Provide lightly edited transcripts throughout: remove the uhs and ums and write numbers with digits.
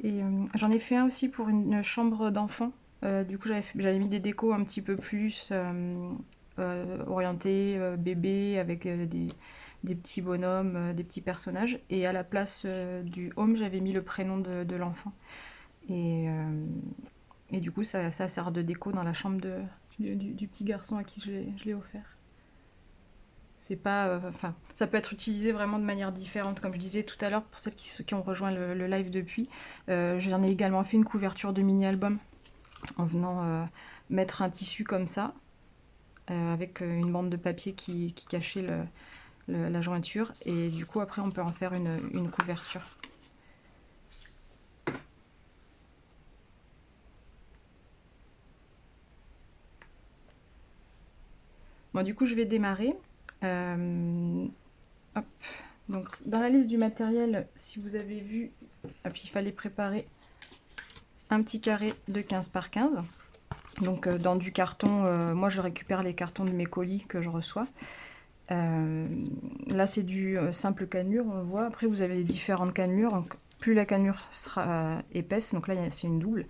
Et j'en ai fait un aussi pour une chambre d'enfant. Du coup, j'avais mis des décos un petit peu plus orientés bébé avec des petits bonhommes, des petits personnages. Et à la place du home, j'avais mis le prénom de l'enfant. Et, euh, et du coup, ça sert de déco dans la chambre du petit garçon à qui je l'ai offert. C'est pas, enfin, ça peut être utilisé vraiment de manière différente, comme je disais tout à l'heure, pour celles qui ont rejoint le live depuis. J'en ai également fait une couverture de mini-album en venant mettre un tissu comme ça, avec une bande de papier qui cachait la jointure. Et du coup, après, on peut en faire une couverture. Bon, du coup, je vais démarrer. Hop. Donc, dans la liste du matériel, si vous avez vu, il fallait préparer un petit carré de 15 par 15. Donc dans du carton, moi je récupère les cartons de mes colis que je reçois. Là c'est du simple cannelure, on voit. Après vous avez les différentes cannelures. Donc, plus la cannelure sera épaisse, donc là c'est une double,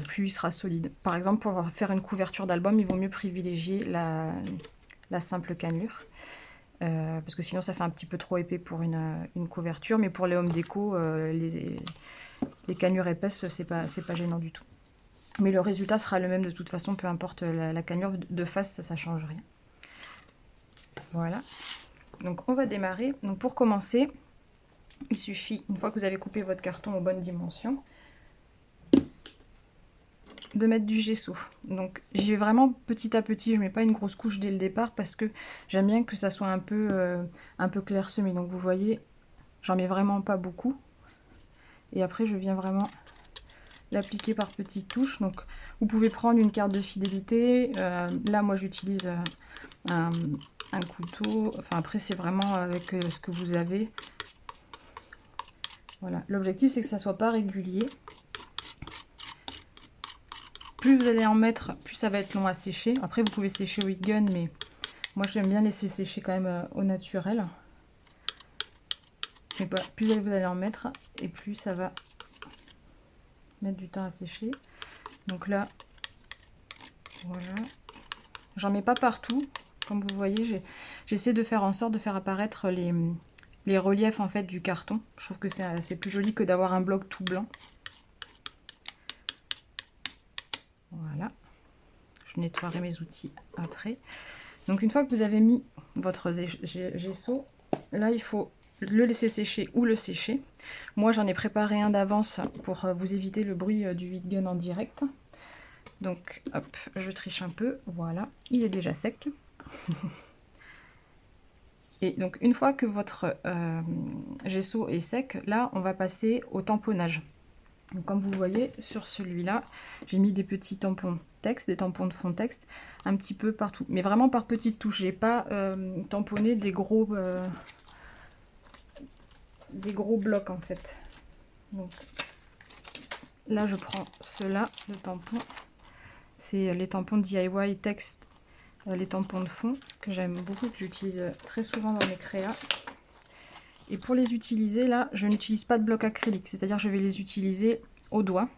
plus il sera solide. Par exemple pour faire une couverture d'album, il vaut mieux privilégier la simple cannelure. Parce que sinon ça fait un petit peu trop épais pour une couverture. Mais pour les home déco, les cannelures épaisses, c'est pas gênant du tout. Mais le résultat sera le même de toute façon, peu importe la cannelure de face, ça change rien. Voilà. Donc on va démarrer. Donc pour commencer, il suffit, une fois que vous avez coupé votre carton aux bonnes dimensions, de mettre du gesso. Donc j'y vais vraiment petit à petit, je ne mets pas une grosse couche dès le départ parce que j'aime bien que ça soit un peu clairsemé. Donc vous voyez, j'en mets vraiment pas beaucoup. Et après je viens vraiment l'appliquer par petites touches. Donc vous pouvez prendre une carte de fidélité. Là moi j'utilise un couteau. Enfin après c'est vraiment avec ce que vous avez. Voilà. L'objectif c'est que ça soit pas régulier. Plus vous allez en mettre, plus ça va être long à sécher. Après vous pouvez sécher au heat gun, mais moi j'aime bien laisser sécher quand même au naturel. Mais voilà, plus vous allez en mettre et plus ça va mettre du temps à sécher. Donc là, voilà. J'en mets pas partout. Comme vous voyez, j'essaie de faire en sorte de faire apparaître les reliefs en fait du carton. Je trouve que c'est plus joli que d'avoir un bloc tout blanc. Voilà. Je nettoierai mes outils après. Donc une fois que vous avez mis votre gesso, là il faut le laisser sécher ou le sécher. Moi j'en ai préparé un d'avance pour vous éviter le bruit du heat gun en direct. Donc hop, je triche un peu, voilà, il est déjà sec. Et donc une fois que votre gesso est sec, là on va passer au tamponnage. Donc, comme vous voyez sur celui-là, j'ai mis des petits tampons texte, des tampons de fond texte, un petit peu partout, mais vraiment par petites touches. J'ai pas tamponné des gros blocs en fait. Donc là je prends ceux-là, le tampon. C'est les tampons DIY texte, les tampons de fond que j'aime beaucoup, que j'utilise très souvent dans mes créas. Et pour les utiliser, là, je n'utilise pas de bloc acrylique, c'est-à-dire je vais les utiliser au doigt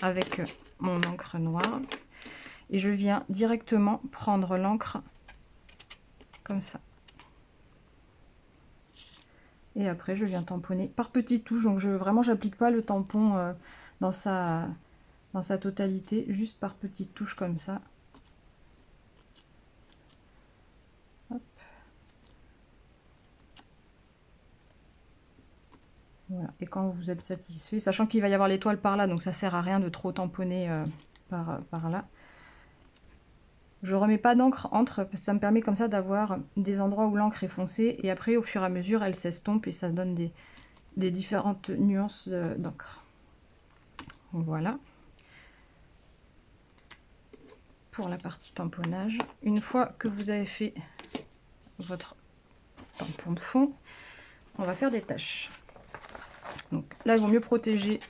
avec mon encre noire. Et je viens directement prendre l'encre comme ça. Et après, je viens tamponner par petites touches. Donc vraiment, j'applique pas le tampon dans sa totalité, juste par petites touches comme ça. Hop. Voilà. Et quand vous êtes satisfait, sachant qu'il va y avoir l'étoile par là, donc ça sert à rien de trop tamponner par là. Je remets pas d'encre entre, parce que ça me permet comme ça d'avoir des endroits où l'encre est foncée et après au fur et à mesure elle s'estompe et ça donne des différentes nuances d'encre. Voilà pour la partie tamponnage. Une fois que vous avez fait votre tampon de fond, on va faire des tâches. Donc là il vaut mieux protéger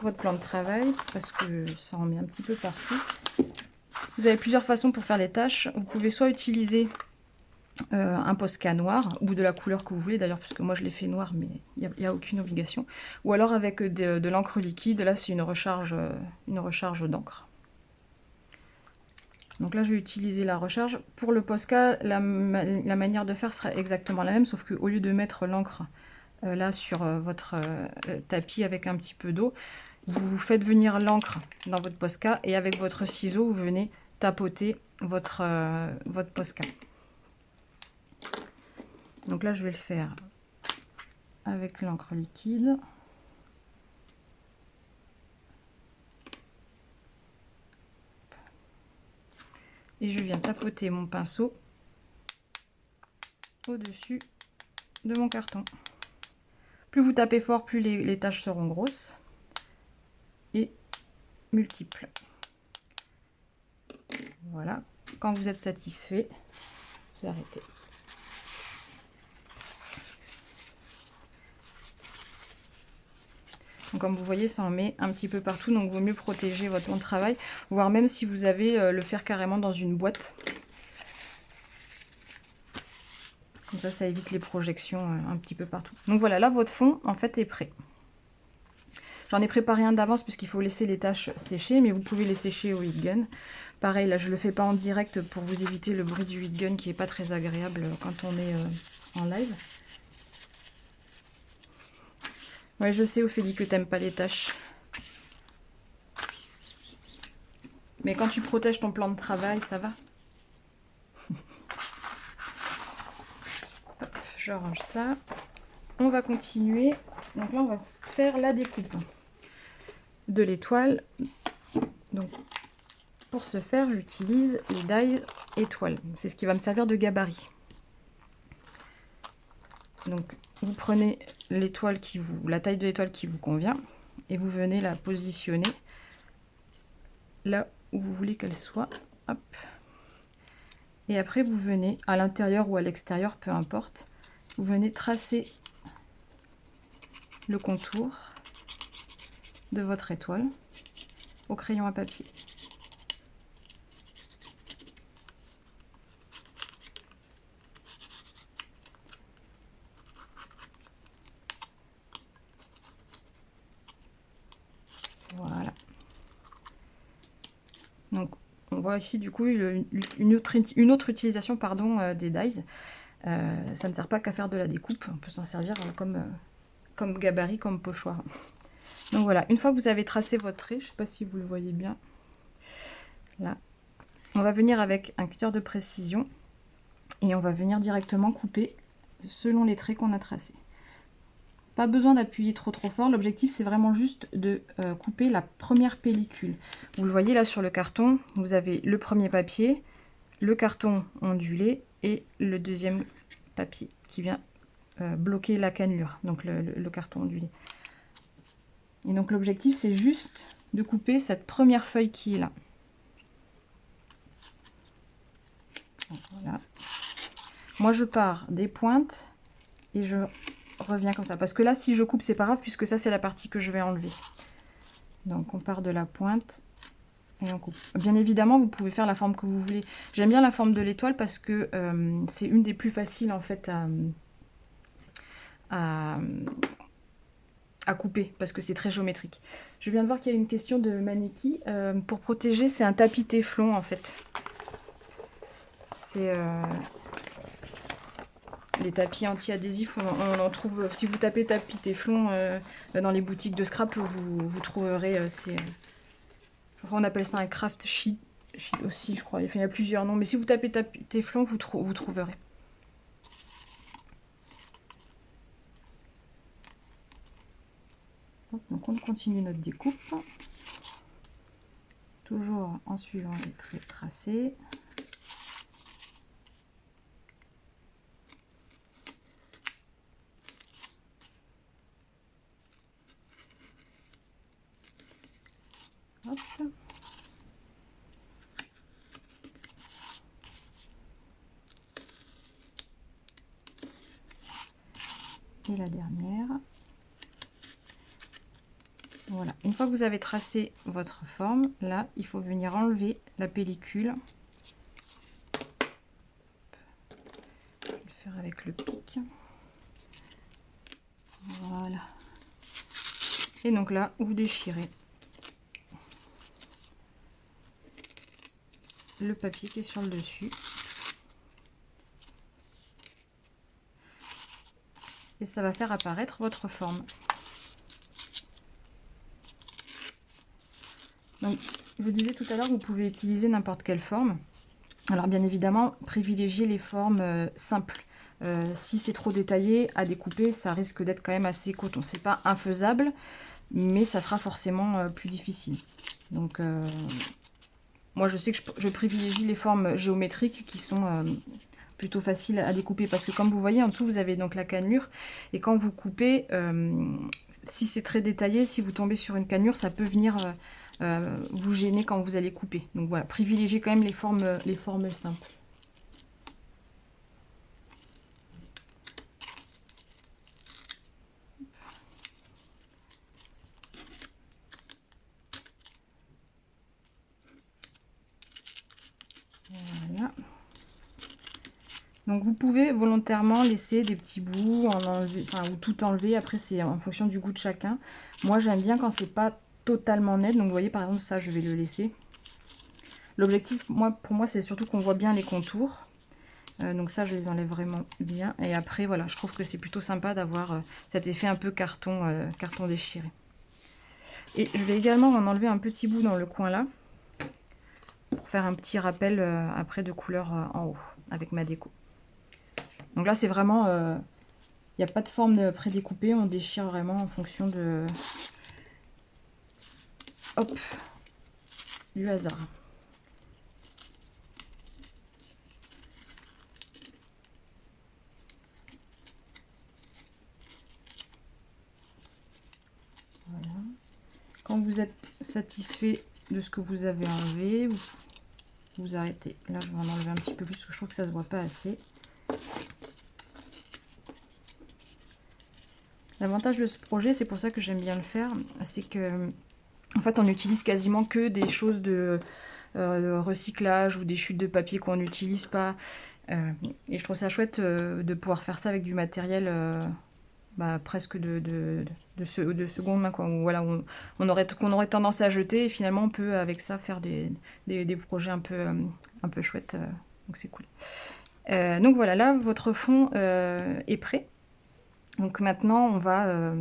votre plan de travail parce que ça en met un petit peu partout. Vous avez plusieurs façons pour faire les tâches. Vous pouvez soit utiliser un Posca noir, ou de la couleur que vous voulez d'ailleurs, puisque moi je l'ai fait noir, mais il n'y a aucune obligation. Ou alors avec de l'encre liquide, là c'est une recharge d'encre. Donc là je vais utiliser la recharge. Pour le Posca, la manière de faire sera exactement la même, sauf qu'au lieu de mettre l'encre là sur votre tapis avec un petit peu d'eau, vous faites venir l'encre dans votre Posca et avec votre ciseau vous venez tapoter votre Posca. Donc là je vais le faire avec l'encre liquide. Et je viens tapoter mon pinceau au-dessus de mon carton. Plus vous tapez fort, plus les taches seront grosses et multiples. Voilà. Quand vous êtes satisfait, vous arrêtez. Donc, comme vous voyez, ça en met un petit peu partout, donc il vaut mieux protéger votre plan de travail, voire même si vous avez le faire carrément dans une boîte. Comme ça évite les projections un petit peu partout. Donc voilà, là votre fond en fait est prêt. J'en ai préparé un d'avance puisqu'il faut laisser les taches sécher, mais vous pouvez les sécher au heat gun. Pareil, là je le fais pas en direct pour vous éviter le bruit du heat gun qui est pas très agréable quand on est en live. Ouais, je sais Ophélie que t'aimes pas les taches. Mais quand tu protèges ton plan de travail, ça va. Hop, je range ça. On va continuer. Donc là, on va faire la découpe de l'étoile. Donc, pour ce faire, j'utilise les dies étoiles. C'est ce qui va me servir de gabarit. Donc, vous prenez l'étoile la taille de l'étoile qui vous convient et vous venez la positionner là où vous voulez qu'elle soit. Hop. Et après, vous venez à l'intérieur ou à l'extérieur, peu importe. Vous venez tracer le contour de votre étoile au crayon à papier. Voilà. Donc, on voit ici du coup une autre utilisation des dies. Ça ne sert pas qu'à faire de la découpe, on peut s'en servir comme gabarit, comme pochoir. Donc voilà, une fois que vous avez tracé votre trait, je ne sais pas si vous le voyez bien, là, on va venir avec un cutter de précision et on va venir directement couper selon les traits qu'on a tracés. Pas besoin d'appuyer trop fort, l'objectif c'est vraiment juste de couper la première pellicule. Vous le voyez là sur le carton, vous avez le premier papier, le carton ondulé et le deuxième papier qui vient bloquer la cannelure, donc le carton ondulé. Et donc l'objectif c'est juste de couper cette première feuille qui est là. Donc, voilà. Moi je pars des pointes et je reviens comme ça, parce que là si je coupe c'est pas grave puisque ça c'est la partie que je vais enlever. Donc on part de la pointe et on coupe. Bien évidemment vous pouvez faire la forme que vous voulez. J'aime bien la forme de l'étoile parce que c'est une des plus faciles en fait à couper parce que c'est très géométrique. Je viens de voir qu'il y a une question de Maneki. Pour protéger, c'est un tapis téflon en fait. C'est les tapis anti-adhésifs, on en trouve. Si vous tapez tapis téflon dans les boutiques de scrap, vous trouverez. On appelle ça un craft sheet aussi, je crois. Enfin, il y a plusieurs noms, mais si vous tapez tapis téflon, vous trouverez. Donc on continue notre découpe, toujours en suivant les traits tracés. Hop. Et la dernière. Voilà, une fois que vous avez tracé votre forme, là, il faut venir enlever la pellicule. faire avec le pic. Voilà. Et donc là, vous déchirez le papier qui est sur le dessus. Et ça va faire apparaître votre forme. Donc, je vous disais tout à l'heure, vous pouvez utiliser n'importe quelle forme. Alors bien évidemment, privilégiez les formes simples. Si c'est trop détaillé à découper, ça risque d'être quand même assez coton. C'est pas infaisable, mais ça sera forcément plus difficile. Donc moi je sais que je privilégie les formes géométriques qui sont plutôt faciles à découper, parce que comme vous voyez en dessous vous avez donc la cannelure, et quand vous coupez, si c'est très détaillé, si vous tombez sur une cannelure, ça peut venir vous gêner quand vous allez couper. Donc voilà, privilégiez quand même les formes simples. Voilà. Donc vous pouvez volontairement laisser des petits bouts, ou tout enlever. Après c'est en fonction du goût de chacun. Moi j'aime bien quand c'est pas totalement net. Donc vous voyez par exemple ça, je vais le laisser. L'objectif pour moi c'est surtout qu'on voit bien les contours. Donc ça je les enlève vraiment bien. Et après voilà, je trouve que c'est plutôt sympa d'avoir cet effet un peu carton déchiré. Et je vais également en enlever un petit bout dans le coin là, pour faire un petit rappel après de couleur en haut avec ma déco. Donc là c'est vraiment, il n'y a pas de forme prédécoupée, on déchire vraiment en fonction de, hop, du hasard. Voilà. Quand vous êtes satisfait de ce que vous avez enlevé, vous arrêtez. Là je vais en enlever un petit peu plus parce que je trouve que ça se voit pas assez. L'avantage de ce projet, c'est pour ça que j'aime bien le faire, c'est que en fait on n'utilise quasiment que des choses de recyclage ou des chutes de papier qu'on n'utilise pas. Et je trouve ça chouette de pouvoir faire ça avec du matériel presque de seconde main, quoi. Voilà, qu'on aurait tendance à jeter, et finalement on peut avec ça faire des projets un peu chouettes. Donc c'est cool. Donc voilà, là votre fond est prêt. Donc maintenant on va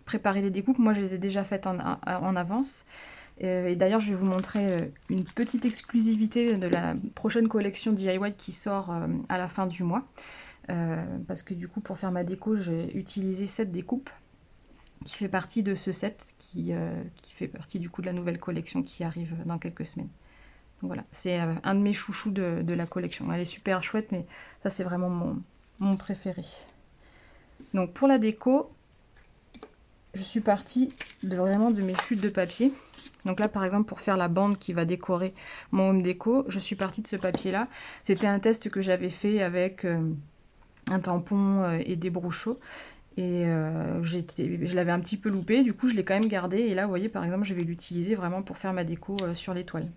préparer les découpes. Moi je les ai déjà faites en avance. Et d'ailleurs, je vais vous montrer une petite exclusivité de la prochaine collection DIY qui sort à la fin du mois. Parce que du coup, pour faire ma déco, j'ai utilisé cette découpe qui fait partie de ce set, qui fait partie du coup de la nouvelle collection qui arrive dans quelques semaines. Donc voilà, c'est un de mes chouchous de la collection. Elle est super chouette, mais ça c'est vraiment mon préféré. Donc pour la déco, je suis partie vraiment de mes chutes de papier. Donc là par exemple pour faire la bande qui va décorer mon home déco, je suis partie de ce papier là. C'était un test que j'avais fait avec un tampon et des brochaux. Et je l'avais un petit peu loupé, du coup je l'ai quand même gardé. Et là vous voyez par exemple je vais l'utiliser vraiment pour faire ma déco sur les toiles.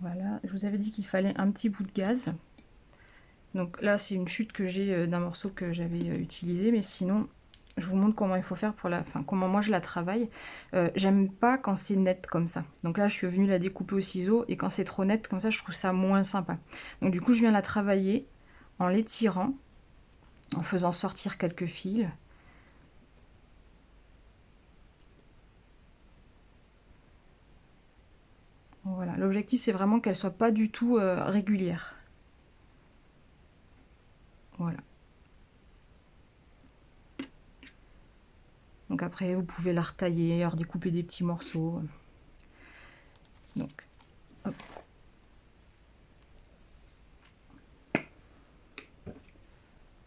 Voilà, je vous avais dit qu'il fallait un petit bout de gaze. Donc là c'est une chute que j'ai d'un morceau que j'avais utilisé, mais sinon je vous montre comment il faut faire comment moi je la travaille. J'aime pas quand c'est net comme ça. Donc là je suis venue la découper au ciseau, et quand c'est trop net comme ça je trouve ça moins sympa. Donc du coup je viens la travailler en l'étirant, en faisant sortir quelques fils. Voilà, l'objectif c'est vraiment qu'elle soit pas du tout régulière. Voilà. Donc après vous pouvez la retailler, redécouper des petits morceaux. Donc hop.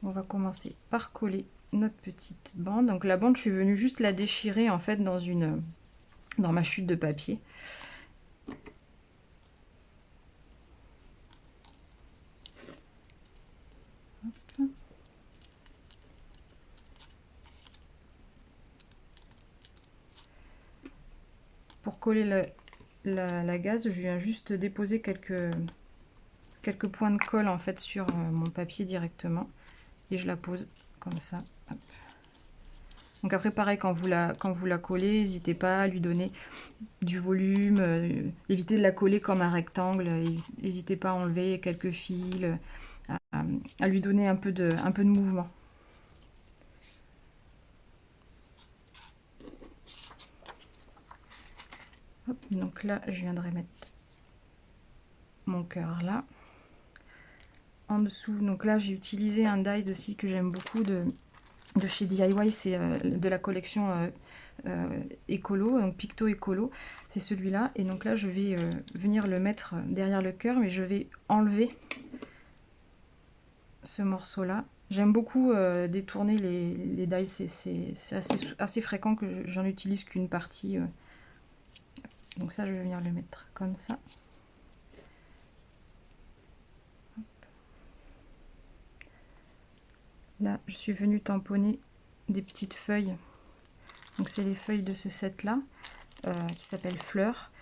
On va commencer par coller notre petite bande. Donc la bande, je suis venue juste la déchirer en fait dans ma chute de papier. Hop. Pour coller la gaze, je viens juste déposer quelques quelques points de colle en fait sur mon papier directement et je la pose comme ça. Hop. Donc après pareil, quand vous la collez, n'hésitez pas à lui donner du volume, évitez de la coller comme un rectangle, n'hésitez pas à enlever quelques fils, à lui donner un peu de mouvement. Hop, donc là je viendrai mettre mon cœur là. En dessous, donc là j'ai utilisé un dies aussi que j'aime beaucoup de chez DIY, c'est de la collection écolo, donc Picto écolo, c'est celui-là. Et donc là je vais venir le mettre derrière le cœur, mais je vais enlever ce morceau là. J'aime beaucoup détourner les dies, c'est assez fréquent que j'en utilise qu'une partie. Donc ça je vais venir le mettre comme ça. Là je suis venue tamponner des petites feuilles. Donc c'est les feuilles de ce set là qui s'appelle Fleurs,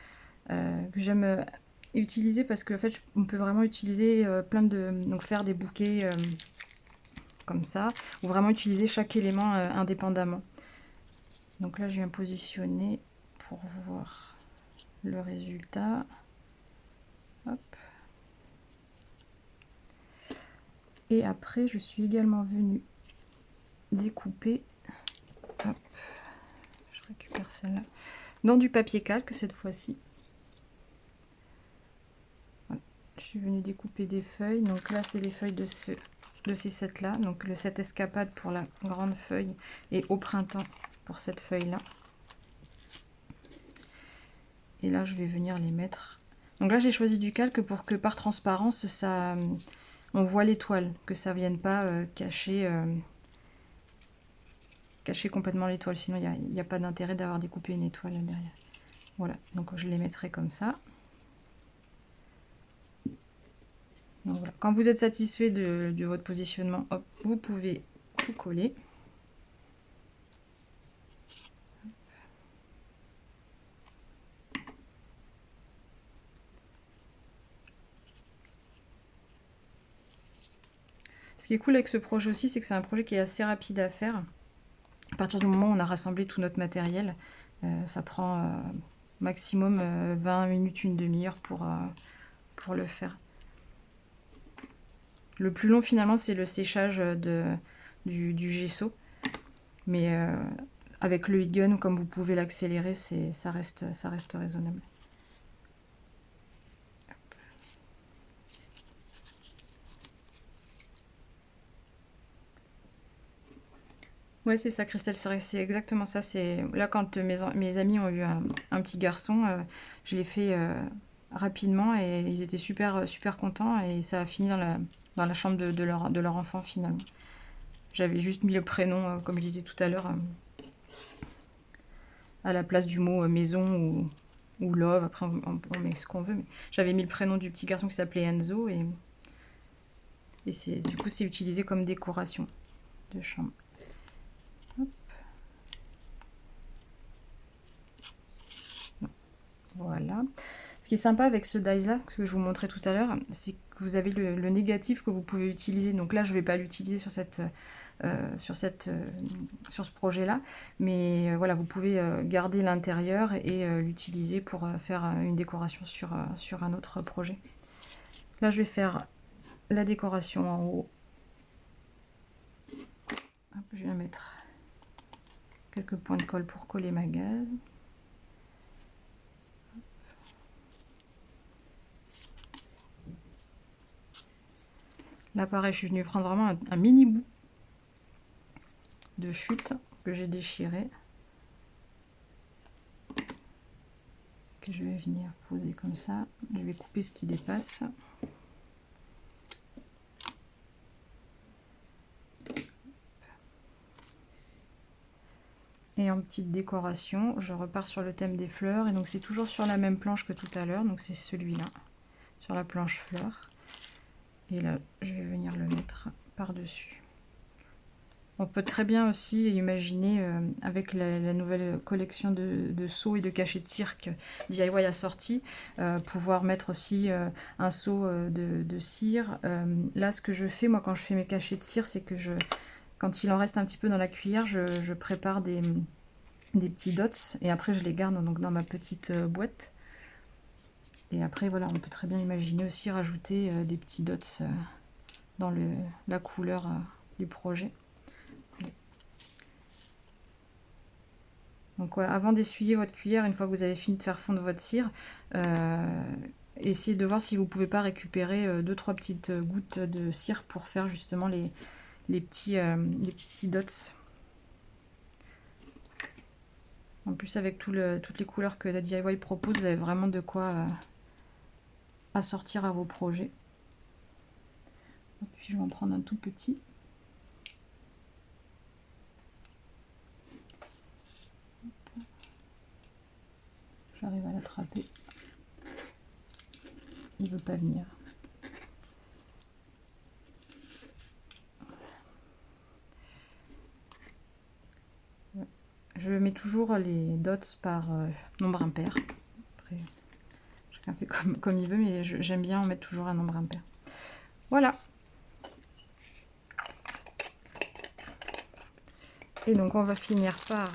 que j'aime utiliser parce qu'en fait on peut vraiment utiliser donc faire des bouquets comme ça, ou vraiment utiliser chaque élément indépendamment. Donc là je viens positionner pour voir le résultat. Hop. Et après je suis également venue découper, hop, je récupère celle-là, dans du papier calque cette fois-ci. Je suis venue découper des feuilles, donc là c'est les feuilles de ces sets là, donc le set escapade pour la grande feuille et au printemps pour cette feuille là. Et là je vais venir les mettre, donc là j'ai choisi du calque pour que par transparence ça on voit l'étoile, que ça vienne pas cacher complètement l'étoile, sinon il n'y a pas d'intérêt d'avoir découpé une étoile là derrière. Voilà, donc je les mettrai comme ça. Donc voilà. Quand vous êtes satisfait de votre positionnement, hop, vous pouvez tout coller. Ce qui est cool avec ce projet aussi, c'est que c'est un projet qui est assez rapide à faire. À partir du moment où on a rassemblé tout notre matériel, ça prend maximum 20 minutes, une demi-heure pour le faire. Le plus long finalement c'est le séchage du gesso, mais avec le heat gun, comme vous pouvez l'accélérer, ça reste raisonnable. Ouais, c'est ça, Christelle, c'est exactement ça. C'est là quand mes amis ont eu un petit garçon, je l'ai fait rapidement et ils étaient super contents et ça a fini dans la chambre de leur enfant finalement. J'avais juste mis le prénom, comme je disais tout à l'heure, à la place du mot maison ou love. Après on met ce qu'on veut, mais j'avais mis le prénom du petit garçon qui s'appelait Enzo et du coup c'est utilisé comme décoration de chambre. Hop. Voilà. Ce qui est sympa avec ce dies là, que je vous montrais tout à l'heure, c'est que vous avez le négatif que vous pouvez utiliser. Donc là, je ne vais pas l'utiliser sur ce projet là, mais voilà, vous pouvez garder l'intérieur et l'utiliser pour faire une décoration sur un autre projet. Là, je vais faire la décoration en haut. Hop, je vais mettre quelques points de colle pour coller ma gaze. Là pareil, je suis venue prendre vraiment un mini bout de chute que j'ai déchiré, que je vais venir poser comme ça. Je vais couper ce qui dépasse. Et en petite décoration, je repars sur le thème des fleurs, et donc c'est toujours sur la même planche que tout à l'heure, donc c'est celui-là, sur la planche fleurs. Et là, je vais venir le mettre par-dessus. On peut très bien aussi imaginer, avec la nouvelle collection de seaux et de cachets de cire que DIY a sorti, pouvoir mettre aussi un seau de cire. Là, ce que je fais, moi, quand je fais mes cachets de cire, c'est que quand il en reste un petit peu dans la cuillère, je prépare des petits dots et après je les garde donc dans ma petite boîte. Et après, voilà, on peut très bien imaginer aussi rajouter des petits dots dans la couleur du projet. Donc ouais, avant d'essuyer votre cuillère, une fois que vous avez fini de faire fondre votre cire, essayez de voir si vous ne pouvez pas récupérer 2-3 petites gouttes de cire pour faire justement les petits dots. En plus, avec toutes les couleurs que la DIY propose, vous avez vraiment de quoi assortir à vos projets. Et puis je vais en prendre un tout petit. J'arrive à l'attraper. Il veut pas venir. Je mets toujours les dots par nombre impair. Après, chacun fait comme il veut, mais j'aime bien en mettre toujours un nombre impair. Voilà. Et donc on va finir par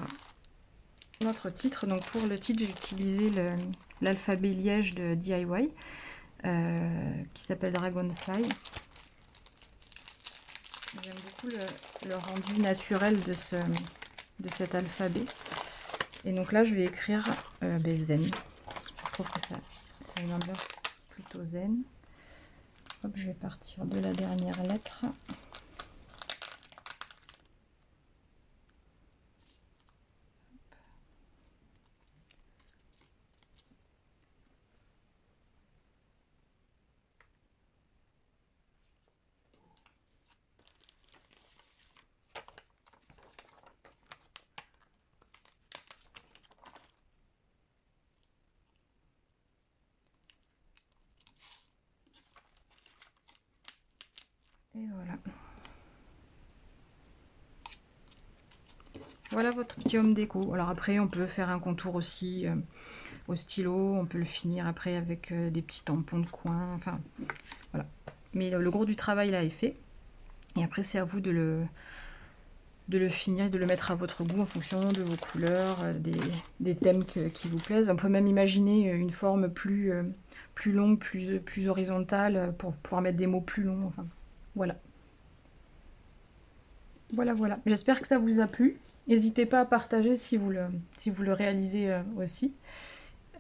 notre titre. Donc pour le titre, j'ai utilisé l'alphabet liège de DIY qui s'appelle Dragonfly. J'aime beaucoup le rendu naturel de cet alphabet. Et donc là, je vais écrire zen. Je trouve que ça a une ambiance plutôt zen. Hop, je vais partir de la dernière lettre. Et voilà. Voilà votre petit homme déco. Alors après, on peut faire un contour aussi au stylo. On peut le finir après avec des petits tampons de coin. Enfin, voilà. Mais le gros du travail là est fait. Et après, c'est à vous de le finir, de le mettre à votre goût en fonction de vos couleurs, des thèmes qui vous plaisent. On peut même imaginer une forme plus longue, plus horizontale pour pouvoir mettre des mots plus longs. Enfin, voilà. Voilà. J'espère que ça vous a plu. N'hésitez pas à partager si vous le réalisez aussi.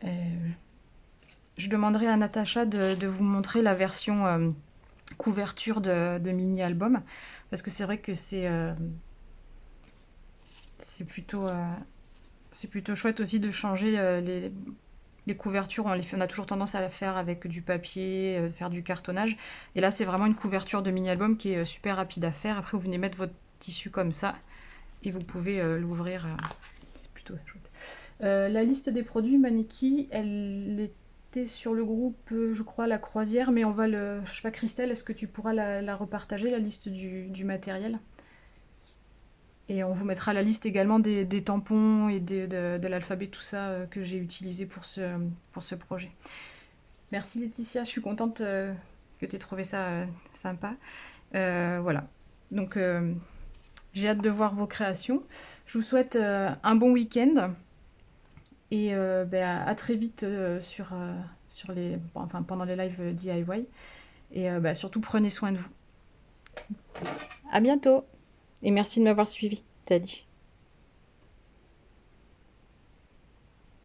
Je demanderai à Natacha de vous montrer la version couverture de mini-album. Parce que c'est vrai que c'est plutôt chouette aussi de changer les couvertures. On a toujours tendance à la faire avec du papier, faire du cartonnage. Et là, c'est vraiment une couverture de mini-album qui est super rapide à faire. Après, vous venez mettre votre tissu comme ça et vous pouvez l'ouvrir. C'est plutôt chouette. La liste des produits Maniki, elle était sur le groupe, je crois, La Croisière, mais je sais pas, Christelle, est-ce que tu pourras la repartager, la liste du matériel? Et on vous mettra la liste également des tampons et de l'alphabet, tout ça que j'ai utilisé pour ce projet. Merci Laetitia, je suis contente que tu aies trouvé ça sympa. Voilà, donc j'ai hâte de voir vos créations. Je vous souhaite un bon week-end et à très vite pendant les lives DIY. Et surtout prenez soin de vous. À bientôt et merci de m'avoir suivi. Salut.